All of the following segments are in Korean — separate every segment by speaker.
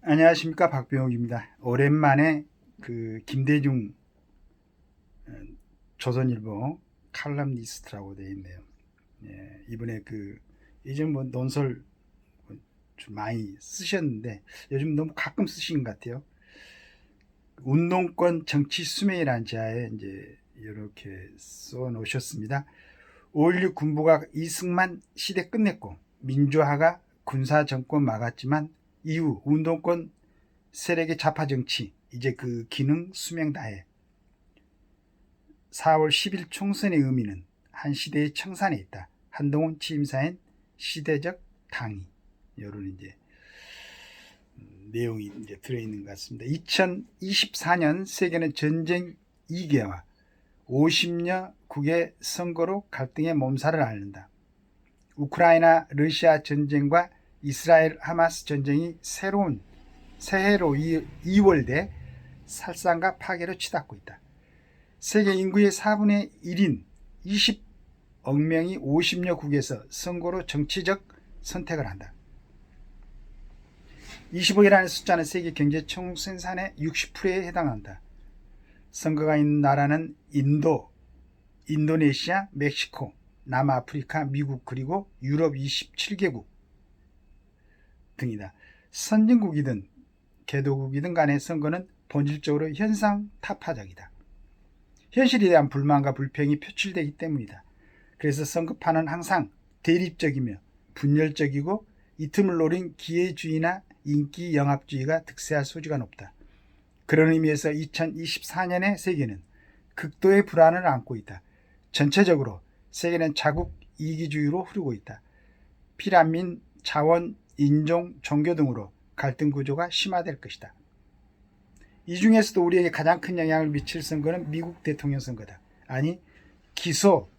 Speaker 1: 안녕하십니까, 박병욱입니다. 오랜만에 김대중 조선일보 칼럼니스트라고 되어 있네요. 예, 이번에 예전 논설 좀 많이 쓰셨는데 요즘 너무 가끔 쓰시는 것 같아요. 운동권 정치 수명이라는 자에 이제 이렇게 써 놓으셨습니다. 5.16 군부가 이승만 시대 끝냈고 민주화가 군사 정권 막았지만 이후 운동권 세력의 좌파 정치 이제 그 기능 수명 다해 4월 10일 총선의 의미는 한 시대의 청산에 있다. 한동훈 취임사엔 시대적 당위 이런 이제 내용이 이제 들어있는 것 같습니다. 2024년 세계는 전쟁 2개와 50여 국의 선거로 갈등의 몸살을 앓는다. 우크라이나 러시아 전쟁과 이스라엘 하마스 전쟁이 새해로 이월돼 살상과 파괴로 치닫고 있다. 세계 인구의 4분의 1인 20억 명이 50여 국에서 선거로 정치적 선택을 한다. 20억이라는 숫자는 세계 경제 총생산의 60%에 해당한다. 선거가 있는 나라는 인도, 인도네시아, 멕시코, 남아프리카, 미국 그리고 유럽 27개국 등이다. 선진국이든 개도국이든 간의 선거는 본질적으로 현상 타파적이다. 현실에 대한 불만과 불평이 표출되기 때문이다. 그래서 선거판은 항상 대립적이며 분열적이고 이 틈을 노린 기회주의나 인기 영합주의가 득세할 소지가 높다. 그런 의미에서 2024년의 세계는 극도의 불안을 안고 있다. 전체적으로 세계는 자국 이기주의로 흐르고 있다. 피라민, 자원, 인종, 종교 등으로 갈등 구조가 심화될 것이다. 이 중에서도 우리에게 가장 큰 영향을 미칠 선거는 미국 대통령 선거다. 아니, 기소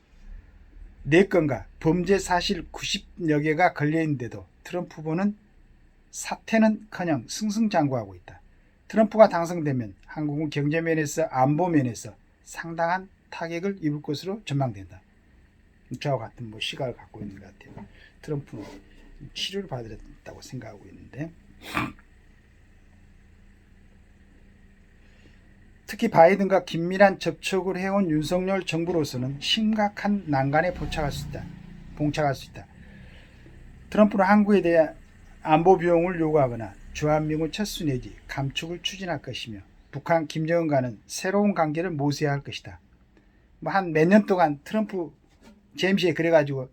Speaker 1: 4건과 범죄 사실 90여 개가 걸려있는데도 트럼프 후보는 사퇴는커녕 승승장구하고 있다. 트럼프가 당선되면 한국은 경제면에서 안보면에서 상당한 타격을 입을 것으로 전망된다. 저와 같은 시각을 갖고 있는 것 같아요. 트럼프는 치료를 받아야 된다고 생각하고 있는데, 특히 바이든과 긴밀한 접촉을 해온 윤석열 정부로서는 심각한 난관에 봉착할 수 있다. 트럼프는 한국에 대한 안보 비용을 요구하거나 주한미군 철수 내지 감축을 추진할 것이며 북한 김정은과는 새로운 관계를 모색해야 할 것이다. 한 몇 년 동안 트럼프 제임스에 그래가지고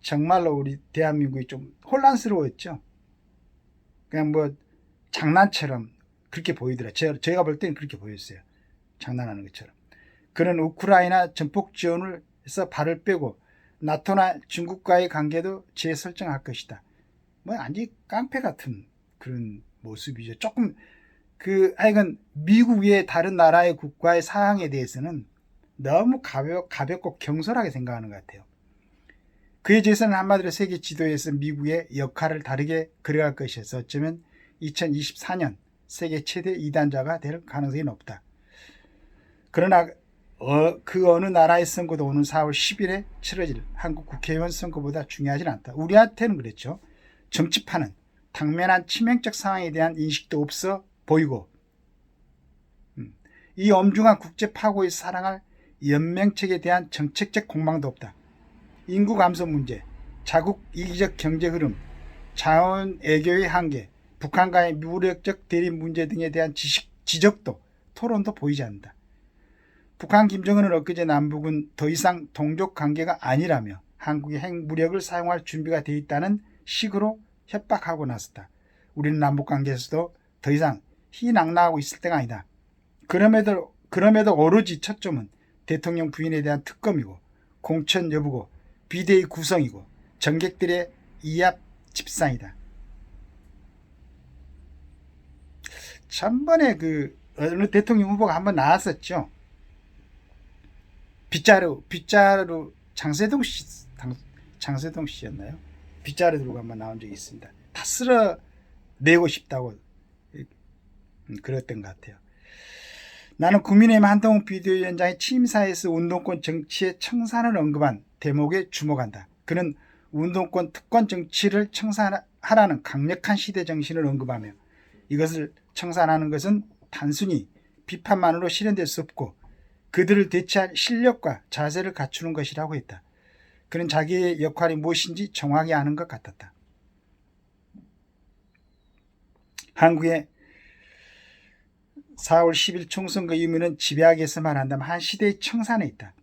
Speaker 1: 정말로 우리 대한민국이 좀 혼란스러웠죠. 그냥 장난처럼 그렇게 보이더라. 제가 볼 때는 그렇게 보였어요. 장난하는 것처럼. 그는 우크라이나 전폭 지원을 해서 발을 빼고 나토나 중국과의 관계도 재설정할 것이다. 완전 깡패 같은 그런 모습이죠. 조금 하여간 미국 외 다른 나라의 국가의 사항에 대해서는 너무 가볍고 경솔하게 생각하는 것 같아요. 그에 대해서는 한마디로 세계 지도에서 미국의 역할을 다르게 그려갈 것이어서 어쩌면 2024년 세계 최대 이단자가 될 가능성이 높다. 그러나 그 어느 나라의 선거도 오는 4월 10일에 치러질 한국 국회의원 선거보다 중요하진 않다. 우리한테는 그랬죠. 정치판은 당면한 치명적 상황에 대한 인식도 없어 보이고 이 엄중한 국제 파고에 사랑할 연맹책에 대한 정책적 공방도 없다. 인구 감소 문제, 자국 이기적 경제 흐름, 자원 애교의 한계, 북한과의 무력적 대립 문제 등에 대한 지적도 토론도 보이지 않는다. 북한 김정은은 엊그제 남북은 더 이상 동족 관계가 아니라며 한국이 핵무력을 사용할 준비가 되어 있다는 식으로 협박하고 나섰다. 우리는 남북관계에서도 더 이상 희낙낙하고 있을 때가 아니다. 그럼에도 오로지 초점은 대통령 부인에 대한 특검이고 공천 여부고 비대위 구성이고 정객들의 이합 집산이다. 전번에 어느 대통령 후보가 한번 나왔었죠. 빗자루 장세동 씨였나요? 빗자루 들고 한번 나온 적이 있습니다. 다 쓸어내고 싶다고 그랬던 것 같아요. 나는 국민의힘 한동훈 비대위원장의 취임사에서 운동권 정치의 청산을 언급한 대목에 주목한다. 그는 운동권 특권 정치를 청산하라는 강력한 시대 정신을 언급하며 이것을 청산하는 것은 단순히 비판만으로 실현될 수 없고 그들을 대체할 실력과 자세를 갖추는 것이라고 했다. 그는 자기의 역할이 무엇인지 정확히 아는 것 같았다. 한국의 4월 10일 총선거 의미는 집약해서 말한다면 한 시대의 청산에 있다.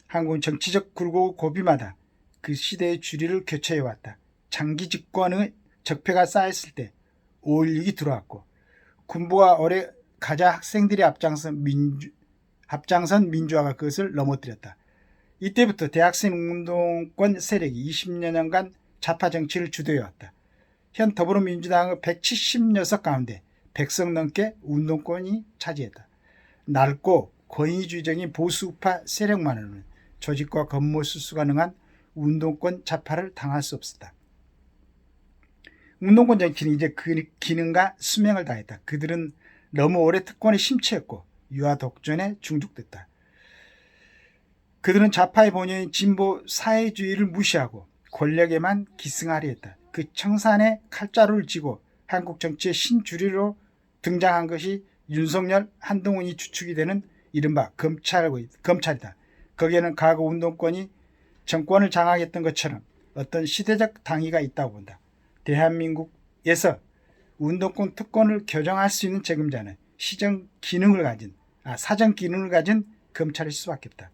Speaker 1: 한국은 정치적 굴곡 고비마다 그 시대의 주류를 교체해왔다. 장기 집권의 적폐가 쌓였을 때 5.16이 들어왔고 군부가 오래 가자 학생들이 앞장선 민주화가 그것을 넘어뜨렸다. 이때부터 대학생 운동권 세력이 20여년간 좌파 정치를 주도해왔다. 현 더불어민주당의 170녀석 가운데 100석 넘게 운동권이 차지했다. 넓고 권위주의적인 보수우파 세력만으로는 조직과 겁모수수 가능한 운동권 좌파를 당할 수 없었다. 운동권 정치는 이제 그 기능과 수명을 다했다. 그들은 너무 오래 특권에 심취했고 유아 독존에 중독됐다. 그들은 좌파의 본연인 진보 사회주의를 무시하고 권력에만 기승하려 했다. 그 청산의 칼자루를 쥐고 한국 정치의 신주류로 등장한 것이 윤석열, 한동훈이 주축이 되는 이른바 검찰이다. 거기에는 과거 운동권이 정권을 장악했던 것처럼 어떤 시대적 당위가 있다고 본다. 대한민국에서 운동권 특권을 교정할 수 있는 책임자는 사정 기능을 가진 검찰일 수밖에 없다.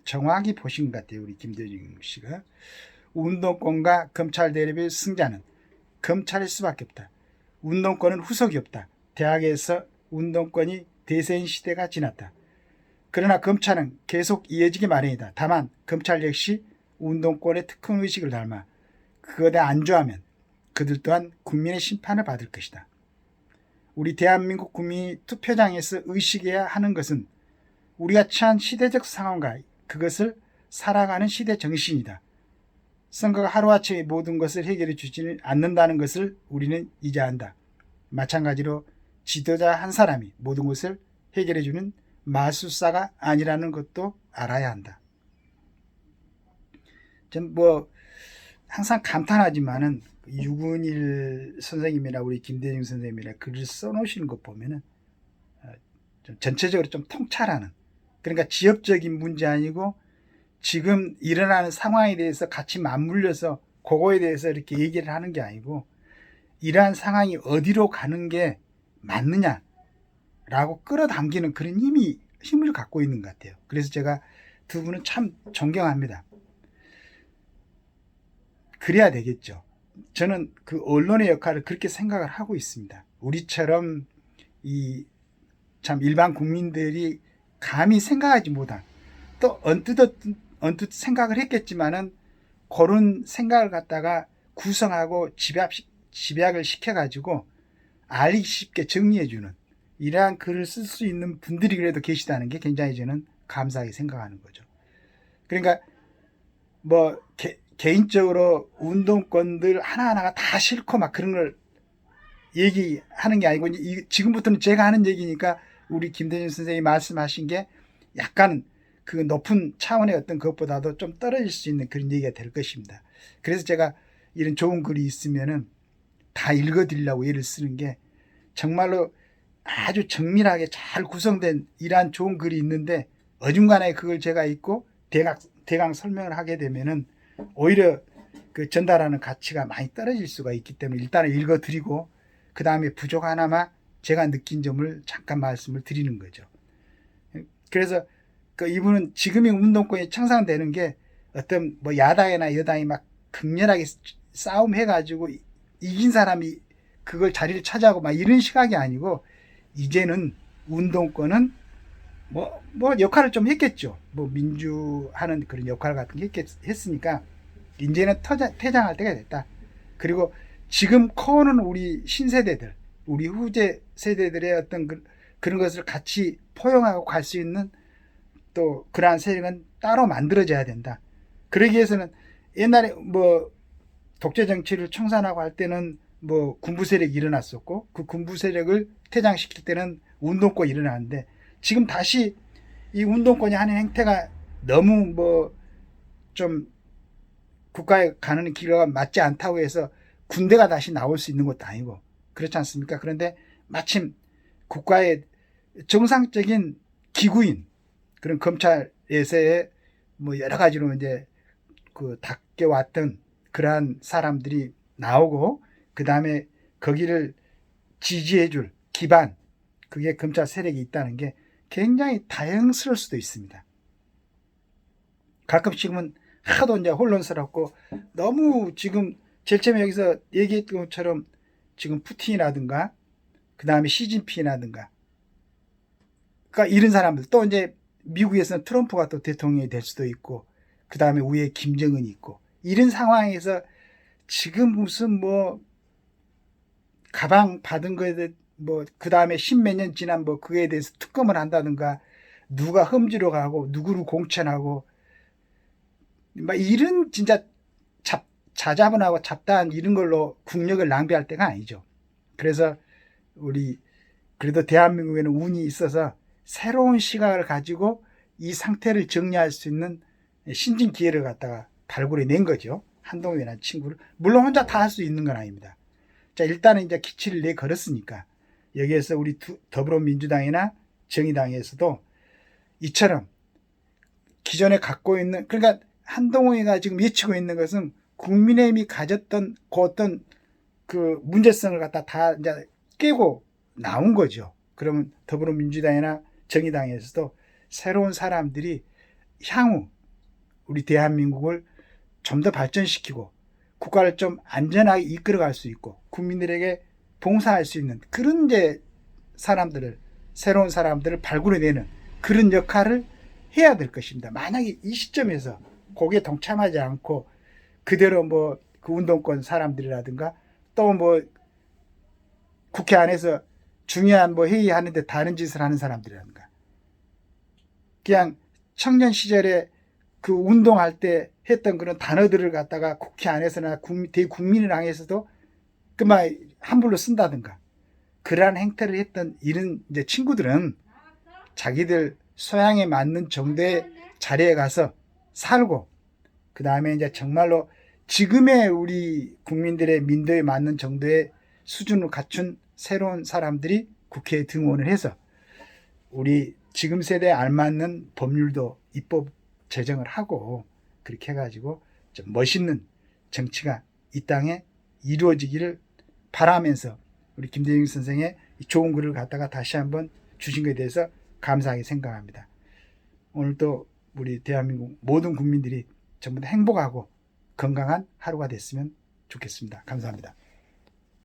Speaker 1: 정확히 보신 것 같아요. 우리 김대중 씨가. 운동권과 검찰 대립의 승자는 검찰일 수밖에 없다. 운동권은 후속이 없다. 대학에서 운동권이 대세인 시대가 지났다. 그러나 검찰은 계속 이어지기 마련이다. 다만 검찰 역시 운동권의 특권의식을 닮아 그것에 안주하면 그들 또한 국민의 심판을 받을 것이다. 우리 대한민국 국민이 투표장에서 의식해야 하는 것은 우리가 처한 시대적 상황과 그것을 살아가는 시대 정신이다. 선거가 하루아침에 모든 것을 해결해 주지는 않는다는 것을 우리는 이제야 한다. 마찬가지로 지도자 한 사람이 모든 것을 해결해 주는 마술사가 아니라는 것도 알아야 한다. 전 항상 감탄하지만은 유근일 선생님이나 우리 김대중 선생님이나 글을 써놓으시는 것 보면은 좀 전체적으로 좀 통찰하는, 그러니까 지역적인 문제 아니고 지금 일어나는 상황에 대해서 같이 맞물려서 그거에 대해서 이렇게 얘기를 하는 게 아니고 이러한 상황이 어디로 가는 게 맞느냐라고 끌어당기는 그런 힘을 갖고 있는 것 같아요. 그래서 제가 두 분은 참 존경합니다. 그래야 되겠죠. 저는 그 언론의 역할을 그렇게 생각을 하고 있습니다. 우리처럼 참 일반 국민들이 감히 생각하지 못한, 또 언뜻 생각을 했겠지만은 그런 생각을 갖다가 구성하고 집약을 시켜가지고 알기 쉽게 정리해주는 이러한 글을 쓸 수 있는 분들이 그래도 계시다는 게 굉장히 저는 감사하게 생각하는 거죠. 그러니까 개인적으로 운동권들 하나하나가 다 싫고 막 그런 걸 얘기하는 게 아니고 지금부터는 제가 하는 얘기니까 우리 김대중 선생님이 말씀하신 게 약간 그 높은 차원의 어떤 것보다도 좀 떨어질 수 있는 그런 얘기가 될 것입니다. 그래서 제가 이런 좋은 글이 있으면은 다 읽어드리려고 애를 쓰는 게 정말로 아주 정밀하게 잘 구성된 이러한 좋은 글이 있는데 어중간에 그걸 제가 읽고 대강 설명을 하게 되면은 오히려 그 전달하는 가치가 많이 떨어질 수가 있기 때문에 일단은 읽어드리고 그 다음에 부족 하나만 제가 느낀 점을 잠깐 말씀을 드리는 거죠. 그래서 이분은 지금의 운동권이 청산되는 게 어떤 야당이나 여당이 막 극렬하게 싸움해가지고 이긴 사람이 그걸 자리를 차지하고 막 이런 시각이 아니고 이제는 운동권은 역할을 좀 했겠죠. 민주하는 그런 역할 같은 게 했으니까 이제는 퇴장할 때가 됐다. 그리고 지금 커오는 우리 신세대들, 우리 후제 세대들의 어떤 그런 것을 같이 포용하고 갈 수 있는 또 그러한 세력은 따로 만들어져야 된다. 그러기 위해서는 옛날에 독재 정치를 청산하고 할 때는 군부 세력이 일어났었고 그 군부 세력을 퇴장시킬 때는 운동권이 일어나는데 지금 다시 이 운동권이 하는 행태가 너무 좀 국가에 가는 길과 맞지 않다고 해서 군대가 다시 나올 수 있는 것도 아니고 그렇지 않습니까? 그런데 마침 국가의 정상적인 기구인 그런 검찰에서의 뭐 여러 가지로 이제 그 닦여왔던 그러한 사람들이 나오고, 그 다음에 거기를 지지해줄 기반, 그게 검찰 세력이 있다는 게 굉장히 다행스러울 수도 있습니다. 가끔씩은 하도 이제 혼란스럽고, 너무 지금 제일 처음에 여기서 얘기했던 것처럼 지금 푸틴이라든가 그 다음에 시진핑이라든가, 그러니까 이런 사람들, 또 이제 미국에서는 트럼프가 또 대통령이 될 수도 있고, 그 다음에 위에 김정은이 있고, 이런 상황에서 지금 무슨 뭐 가방 받은 거에 뭐 그 다음에 십몇 년 지난 뭐 그거에 대해서 특검을 한다든가, 누가 험지로 가고 누구를 공천하고, 막 이런 진짜 자자분하고 잡다한 이런 걸로 국력을 낭비할 때가 아니죠. 그래서 우리 그래도 대한민국에는 운이 있어서 새로운 시각을 가지고 이 상태를 정리할 수 있는 신진 기회를 갖다가 발굴해 낸 거죠. 한동훈이라는 친구를. 물론 혼자 다 할 수 있는 건 아닙니다. 자, 일단은 이제 기치를 내 걸었으니까 여기에서 우리 더불어민주당이나 정의당에서도 이처럼 기존에 갖고 있는, 그러니까 한동훈이가 지금 외치고 있는 것은 국민의힘이 가졌던 그 어떤 그 문제성을 갖다 다 이제 깨고 나온 거죠. 그러면 더불어민주당이나 정의당에서도 새로운 사람들이 향후 우리 대한민국을 좀 더 발전시키고 국가를 좀 안전하게 이끌어갈 수 있고 국민들에게 봉사할 수 있는 그런 이제 사람들을, 새로운 사람들을 발굴해내는 그런 역할을 해야 될 것입니다. 만약에 이 시점에서 거기에 동참하지 않고 그대로 뭐 그 운동권 사람들이라든가 또 뭐 국회 안에서 중요한 뭐 회의하는데 다른 짓을 하는 사람들이라든가, 그냥 청년 시절에 그 운동할 때 했던 그런 단어들을 갖다가 국회 안에서나 대국민을 향해서도 그만 함부로 쓴다든가, 그러한 행태를 했던 이런 이제 친구들은 자기들 소양에 맞는 정도의 자리에 가서 살고, 그 다음에 이제 정말로 지금의 우리 국민들의 민도에 맞는 정도의 수준을 갖춘 새로운 사람들이 국회에 등원을 해서 우리 지금 세대에 알맞는 법률도 입법 제정을 하고, 그렇게 해가지고 좀 멋있는 정치가 이 땅에 이루어지기를 바라면서 우리 김대중 선생의 좋은 글을 갖다가 다시 한번 주신 것에 대해서 감사하게 생각합니다. 오늘도 우리 대한민국 모든 국민들이 전부 다 행복하고 건강한 하루가 됐으면 좋겠습니다. 감사합니다.